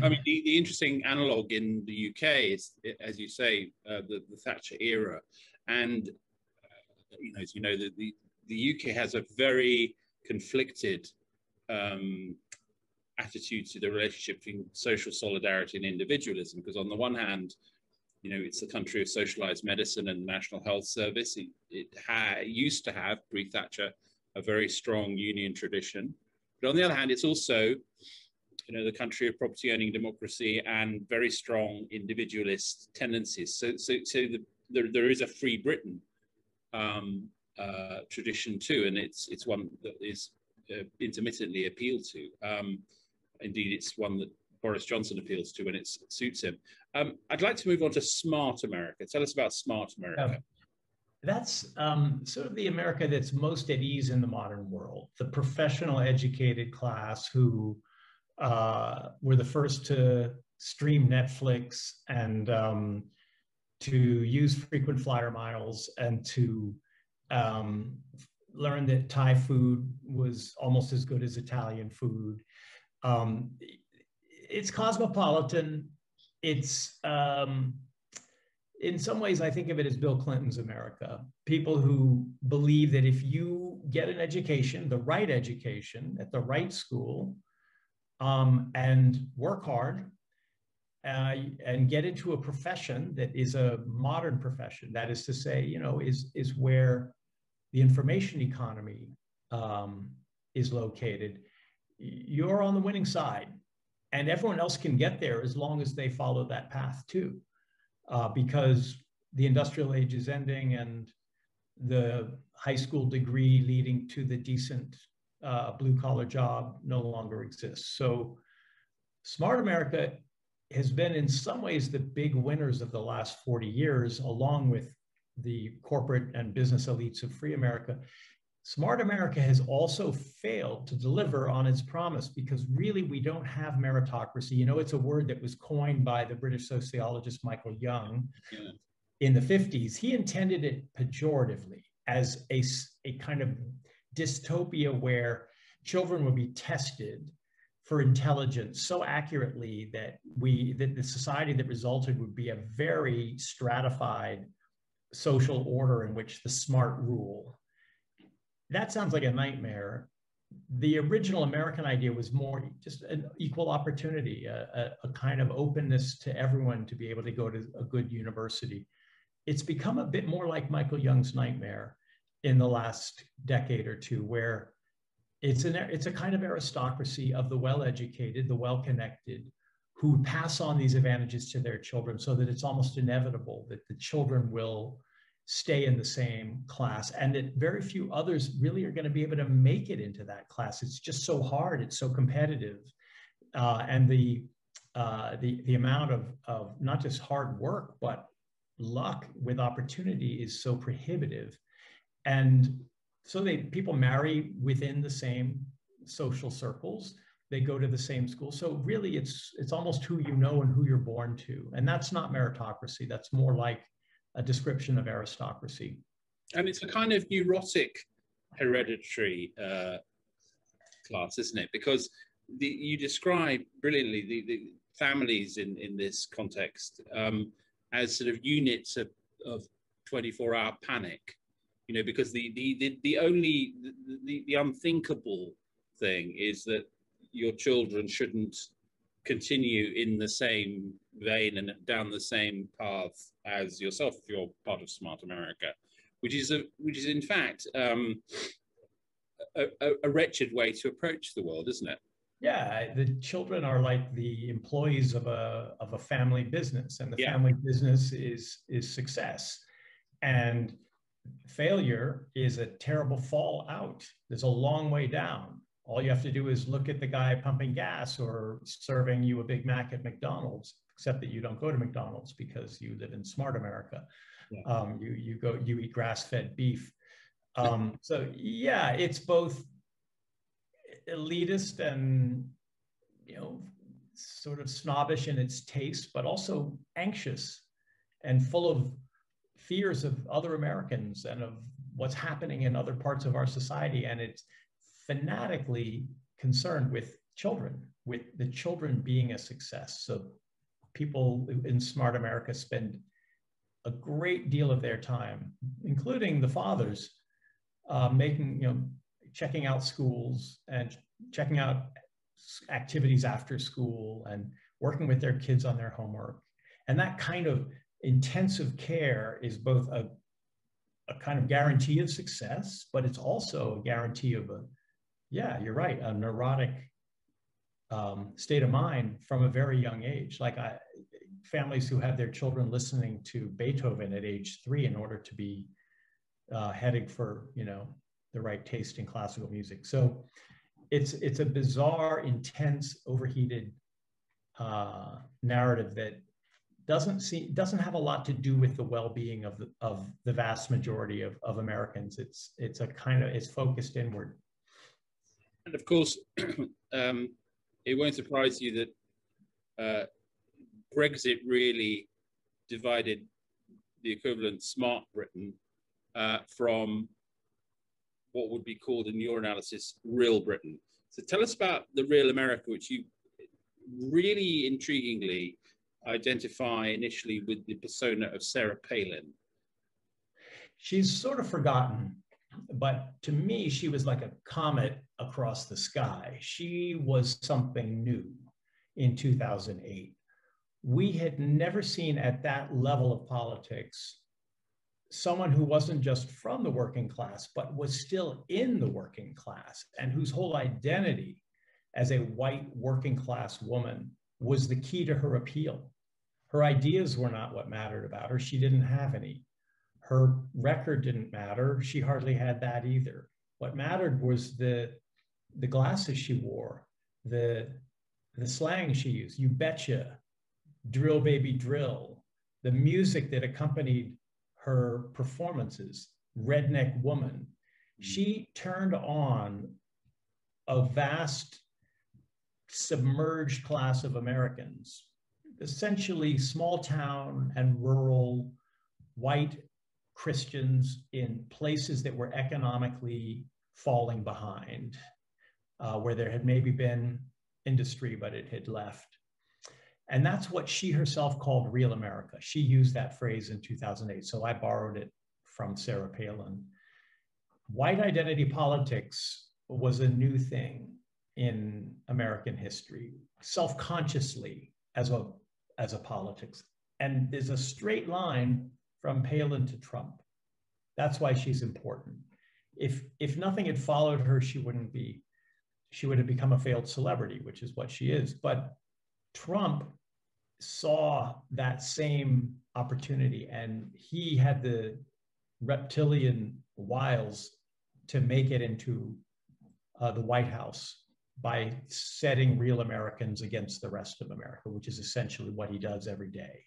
I mean, the interesting analog in the UK is, as you say, the Thatcher era, and as you know, the UK has a very conflicted attitude to the relationship between social solidarity and individualism. Because on the one hand, it's a country of socialized medicine and the National Health Service. It used to have, pre-Thatcher, a very strong union tradition. But on the other hand, it's also, the country of property-owning democracy and very strong individualist tendencies. So there is a Free Britain tradition too, and it's one that is intermittently appealed to. Indeed, it's one that Boris Johnson appeals to when it suits him. I'd like to move on to smart America. Tell us about smart America. That's sort of the America that's most at ease in the modern world. The professional educated class who were the first to stream Netflix and to use frequent flyer miles and to learn that Thai food was almost as good as Italian food. It's cosmopolitan. It's, in some ways, I think of it as Bill Clinton's America. People who believe that if you get an education, the right education at the right school, and work hard and get into a profession that is a modern profession, that is to say, is where the information economy is located, you're on the winning side. And everyone else can get there as long as they follow that path too, because the industrial age is ending and the high school degree leading to the decent blue-collar job no longer exists. So smart America has been in some ways the big winners of the last 40 years, along with the corporate and business elites of free America. Smart America has also failed to deliver on its promise because really we don't have meritocracy. It's a word that was coined by the British sociologist Michael Young in the 50s. He intended it pejoratively as a kind of dystopia where children would be tested for intelligence so accurately that the society that resulted would be a very stratified social order in which the smart rule. That sounds like a nightmare. The original American idea was more just an equal opportunity, a kind of openness to everyone to be able to go to a good university. It's become a bit more like Michael Young's nightmare in the last decade or two, where it's a kind of aristocracy of the well-educated, the well-connected, who pass on these advantages to their children so that it's almost inevitable that the children will stay in the same class and that very few others really are going to be able to make it into that class. It's just so hard. It's so competitive. And the amount of not just hard work, but luck with opportunity is so prohibitive. And so people marry within the same social circles. They go to the same school. So really it's almost who you know and who you're born to. And that's not meritocracy. That's more like a description of aristocracy. And it's a kind of neurotic hereditary class, isn't it? Because you describe brilliantly the families in this context as sort of units of 24-hour panic, because the unthinkable thing is that your children shouldn't continue in the same vein and down the same path as yourself if you're part of Smart America, which is in fact a wretched way to approach the world, isn't it? Yeah, the children are like the employees of a family business, and the family business is success, and failure is a terrible fall out. There's a long way down. All you have to do is look at the guy pumping gas or serving you a Big Mac at McDonald's, except that you don't go to McDonald's because you live in smart America. Yeah. You eat grass-fed beef. So yeah, it's both elitist and sort of snobbish in its taste, but also anxious and full of fears of other Americans and of what's happening in other parts of our society. And it's fanatically concerned with children with the children being a success. So people in Smart America spend a great deal of their time, including the fathers, checking out schools and checking out activities after school and working with their kids on their homework. And that kind of intensive care is both a kind of guarantee of success, but it's also a guarantee of you're right, a neurotic state of mind from a very young age. Like families who have their children listening to Beethoven at age 3 in order to be heading for, the right taste in classical music. So it's a bizarre, intense, overheated narrative that doesn't have a lot to do with the well-being of the vast majority of Americans. It's focused inward. And of course, it won't surprise you that Brexit really divided the equivalent smart Britain from what would be called in your analysis, real Britain. So tell us about the real America, which you really intriguingly identify initially with the persona of Sara Palin. She's sort of forgotten, but to me, she was like a comet across the sky. She was something new in 2008. We had never seen at that level of politics someone who wasn't just from the working class, but was still in the working class and whose whole identity as a white working class woman was the key to her appeal. Her ideas were not what mattered about her. She didn't have any. Her record didn't matter. She hardly had that either. What mattered was the glasses she wore, the slang she used, you betcha, drill baby drill, the music that accompanied her performances, redneck woman. She turned on a vast submerged class of Americans, essentially small town and rural white Christians in places that were economically falling behind, where there had maybe been industry, but it had left. And that's what she herself called real America. She used that phrase in 2008, so I borrowed it from Sara Palin. White identity politics was a new thing in American history, self-consciously as a politics. And there's a straight line from Palin to Trump. That's why she's important. If nothing had followed her, she would have become a failed celebrity, which is what she is. But Trump saw that same opportunity, and he had the reptilian wiles to make it into the White House by setting real Americans against the rest of America, which is essentially what he does every day.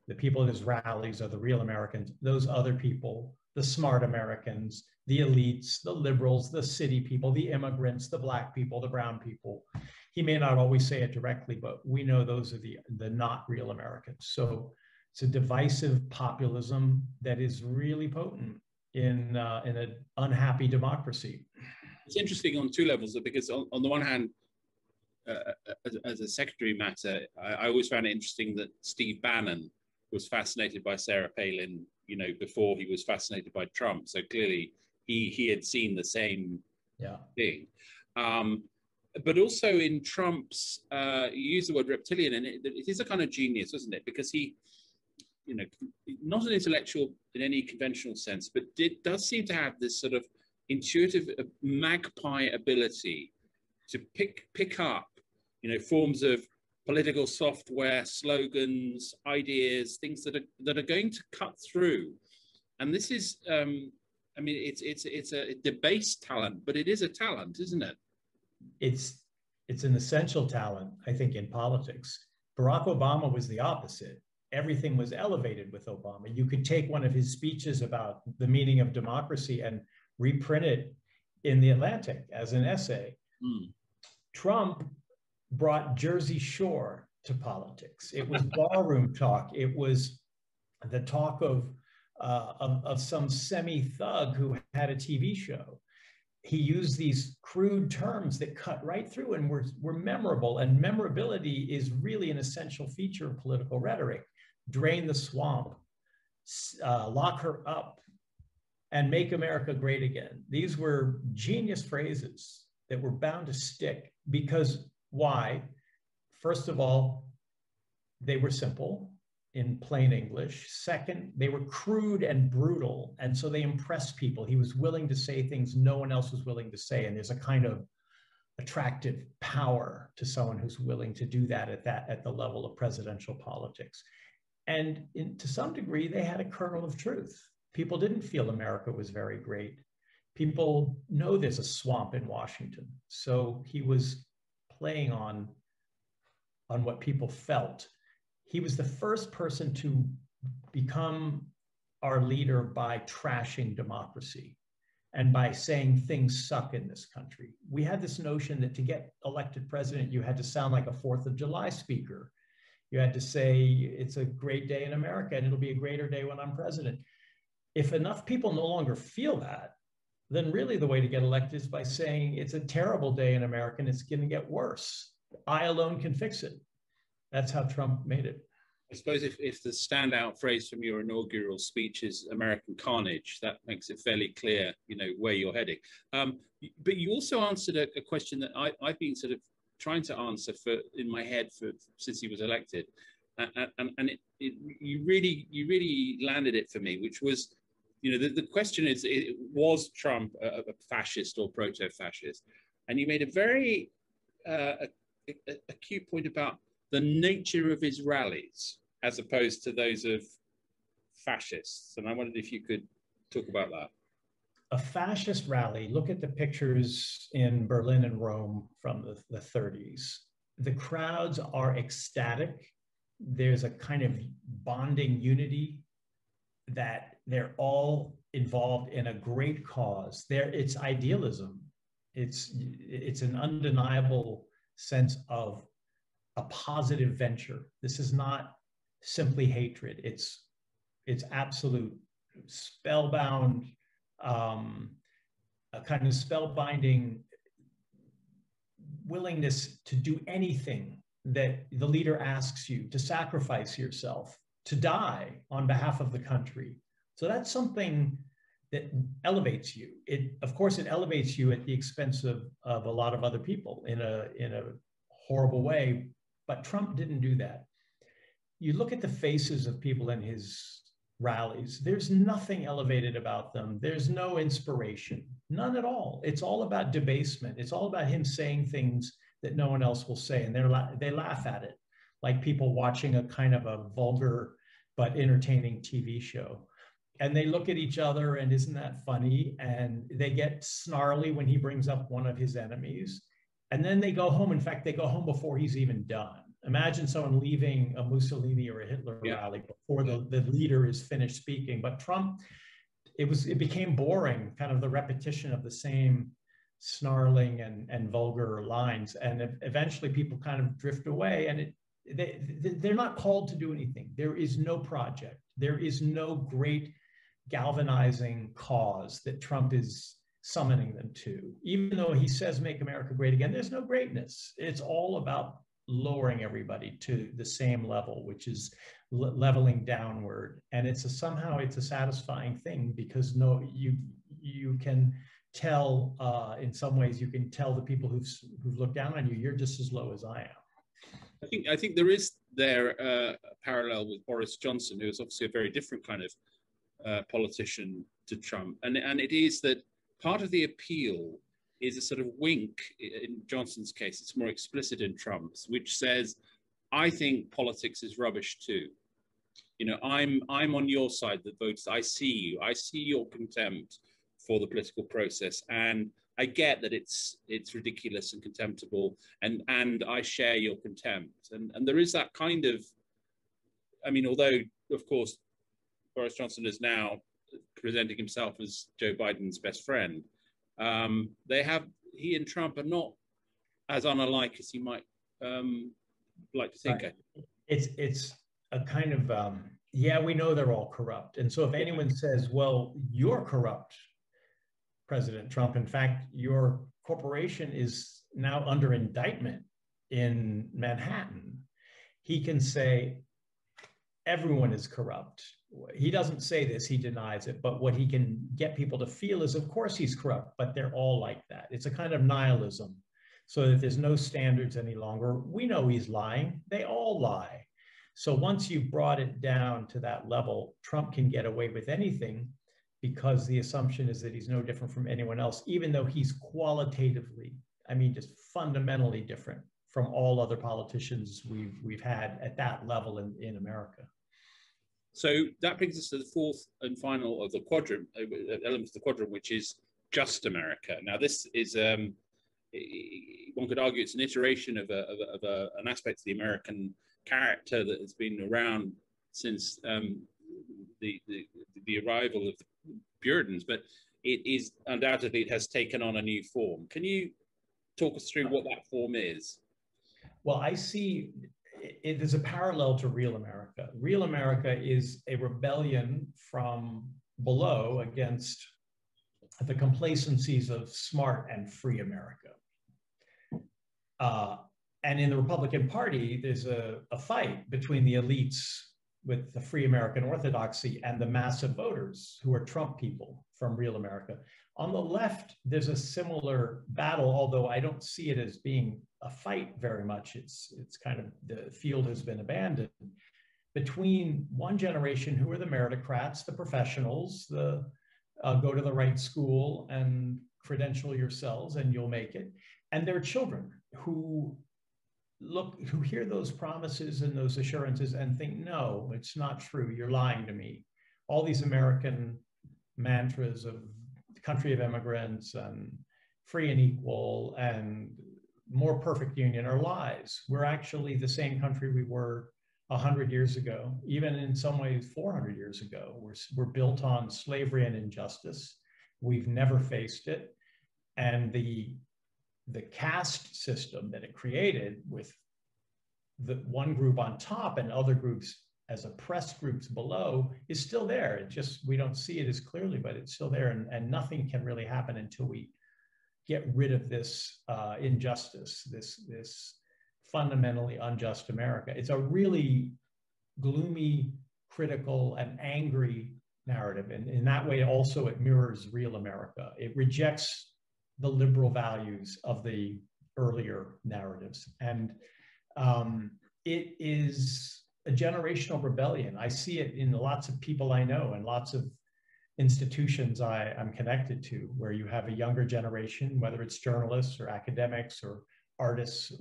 The people at his rallies are the real Americans. Those other people, the smart Americans, the elites, the liberals, the city people, the immigrants, the Black people, the brown people. He may not always say it directly, but we know those are the not real Americans. So it's a divisive populism that is really potent in an unhappy democracy. It's interesting on two levels, because on the one hand, as a secondary matter, I always found it interesting that Steve Bannon was fascinated by Sara Palin, before he was fascinated by Trump. So clearly he had seen the same thing. But also in Trump's, you use the word reptilian, and it is a kind of genius, isn't it? Because he, not an intellectual in any conventional sense, but does seem to have this sort of intuitive magpie ability to pick up, forms of political software, slogans, ideas, things that are going to cut through. And this is, it's a debased talent, but it is a talent, isn't it? It's an essential talent, I think, in politics. Barack Obama was the opposite. Everything was elevated with Obama. You could take one of his speeches about the meaning of democracy and reprint it in the Atlantic as an essay. Trump brought Jersey Shore to politics. It was barroom talk. It was the talk of some semi-thug who had a TV show. he used these crude terms that cut right through and were memorable. And memorability is really an essential feature of political rhetoric. Drain the swamp, lock her up, and make America great again. These were genius phrases that were bound to stick because why? First of all, they were simple in plain English. Second, they were crude and brutal. And so they impressed people. He was willing to say things no one else was willing to say. And there's a kind of attractive power to someone who's willing to do that at the level of presidential politics. And to some degree, they had a kernel of truth. People didn't feel America was very great. People know there's a swamp in Washington. So he was playing on what people felt. He was the first person to become our leader by trashing democracy and by saying things suck in this country. We had this notion that to get elected president, you had to sound like a 4th of July speaker. You had to say, it's a great day in America and it'll be a greater day when I'm president. If enough people no longer feel that, then really the way to get elected is by saying it's a terrible day in America and it's going to get worse. I alone can fix it. That's how Trump made it. I suppose if the standout phrase from your inaugural speech is American carnage, that makes it fairly clear, where you're heading. But you also answered a question that I've been sort of trying to answer in my head since he was elected, and you really landed it for me, which was, the question is, was Trump a fascist or proto-fascist? And you made a very acute point about the nature of his rallies as opposed to those of fascists. And I wondered if you could talk about that. A fascist rally, look at the pictures in Berlin and Rome from the 30s. The crowds are ecstatic. There's a kind of bonding unity that they're all involved in a great cause. It's idealism. It's an undeniable sense of a positive venture. This is not simply hatred. It's absolute spellbound, a kind of spellbinding willingness to do anything that the leader asks you, to sacrifice yourself, to die on behalf of the country. So that's something that elevates you. Of course, it elevates you at the expense of a lot of other people in a horrible way. But Trump didn't do that. You look at the faces of people in his rallies, there's nothing elevated about them. There's no inspiration, none at all. It's all about debasement. It's all about him saying things that no one else will say. And they laugh at it, like people watching a kind of a vulgar but entertaining TV show. And they look at each other and isn't that funny? And they get snarly when he brings up one of his enemies. And then they go home. In fact, they go home before he's even done. Imagine someone leaving a Mussolini or a Hitler rally before the leader is finished speaking. But Trump, it became boring, kind of the repetition of the same snarling and vulgar lines. And eventually people kind of drift away, and they're not called to do anything. There is no project. There is no great galvanizing cause that Trump is summoning them to. Even though he says, make America great again, there's no greatness. It's all about lowering everybody to the same level, which is leveling downward. And somehow it's a satisfying thing, because you can tell, in some ways, you can tell the people who've looked down on you, you're just as low as I am. I think there is a parallel with Boris Johnson, who is obviously a very different kind of politician to Trump. And it is that part of the appeal is a sort of wink. In Johnson's case, it's more explicit in Trump's, which says, I think politics is rubbish too. I'm on your side that votes. I see you. I see your contempt for the political process. And I get that it's ridiculous and contemptible, and I share your contempt. And there is that kind of, although, of course, Boris Johnson is now presenting himself as Joe Biden's best friend, he and Trump are not as unalike as you might like to think. Right. It's a kind of, we know they're all corrupt. And so if anyone says, well, you're corrupt, President Trump. In fact, your corporation is now under indictment in Manhattan. He can say everyone is corrupt. He doesn't say this, he denies it, but what he can get people to feel is, of course he's corrupt, but they're all like that. It's a kind of nihilism, so that there's no standards any longer. We know he's lying, they all lie. So once you've brought it down to that level, Trump can get away with anything, because the assumption is that he's no different from anyone else, even though he's qualitatively, I mean, just fundamentally different from all other politicians we've had at that level in America. So that brings us to the fourth and final of the quadrant, element of the quadrant, which is just America. Now, this is, one could argue it's an iteration of an aspect of the American character that has been around since the arrival of the Puritans, but it is undoubtedly, it has taken on a new form. Can you talk us through what that form is? Well, I see there's a parallel to Real America. Real America is a rebellion from below against the complacencies of smart and free America. And in the Republican Party, there's a fight between the elites with the free American orthodoxy and the massive voters who are Trump people from Real America. On the left, there's a similar battle, although I don't see it as being a fight very much. It's kind of, the field has been abandoned, between one generation who are the meritocrats, the professionals, the go to the right school and credential yourselves and you'll make it, and their children who hear those promises and those assurances and think, no, it's not true, you're lying to me. All these American mantras of the country of immigrants and free and equal and more perfect union are lies. We're actually the same country we were 100 years ago, even in some ways 400 years ago. We're built on slavery and injustice. We've never faced it. And the caste system that it created, with the one group on top and other groups as oppressed groups below, is still there. It just, we don't see it as clearly, but it's still there. And nothing can really happen until we get rid of this injustice, this fundamentally unjust America. It's a really gloomy, critical, and angry narrative. And in that way, also, it mirrors Real America. It rejects the liberal values of the earlier narratives. And it is a generational rebellion. I see it in lots of people I know and lots of institutions I'm connected to, where you have a younger generation, whether it's journalists or academics or artists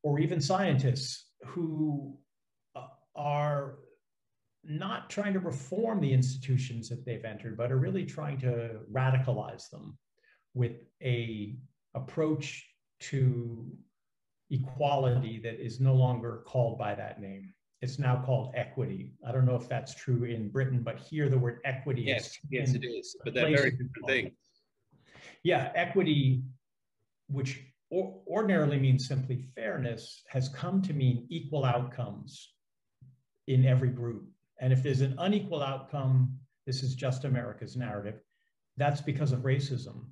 or even scientists, who are not trying to reform the institutions that they've entered, but are really trying to radicalize them with a approach to equality that is no longer called by that name. It's now called equity. I don't know if that's true in Britain, but here the word equity yes, it is. But they're very different things. Yeah, equity, which ordinarily means simply fairness, has come to mean equal outcomes in every group. And if there's an unequal outcome, this is just America's narrative, that's because of racism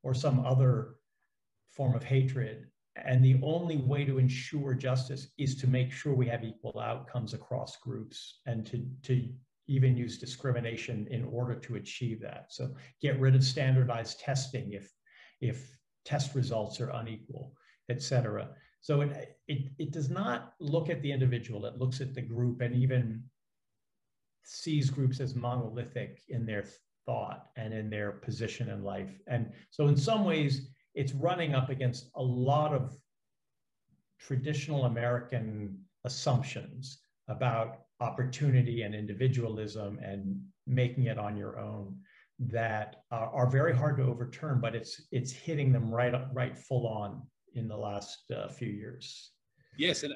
or some other form of hatred. And the only way to ensure justice is to make sure we have equal outcomes across groups, and to even use discrimination in order to achieve that. So get rid of standardized testing if test results are unequal, et cetera. So it does not look at the individual, it looks at the group, and even sees groups as monolithic in their thought and in their position in life. And so in some ways, it's running up against a lot of traditional American assumptions about opportunity and individualism and making it on your own that are very hard to overturn, but it's hitting them right full on in the last few years. Yes, and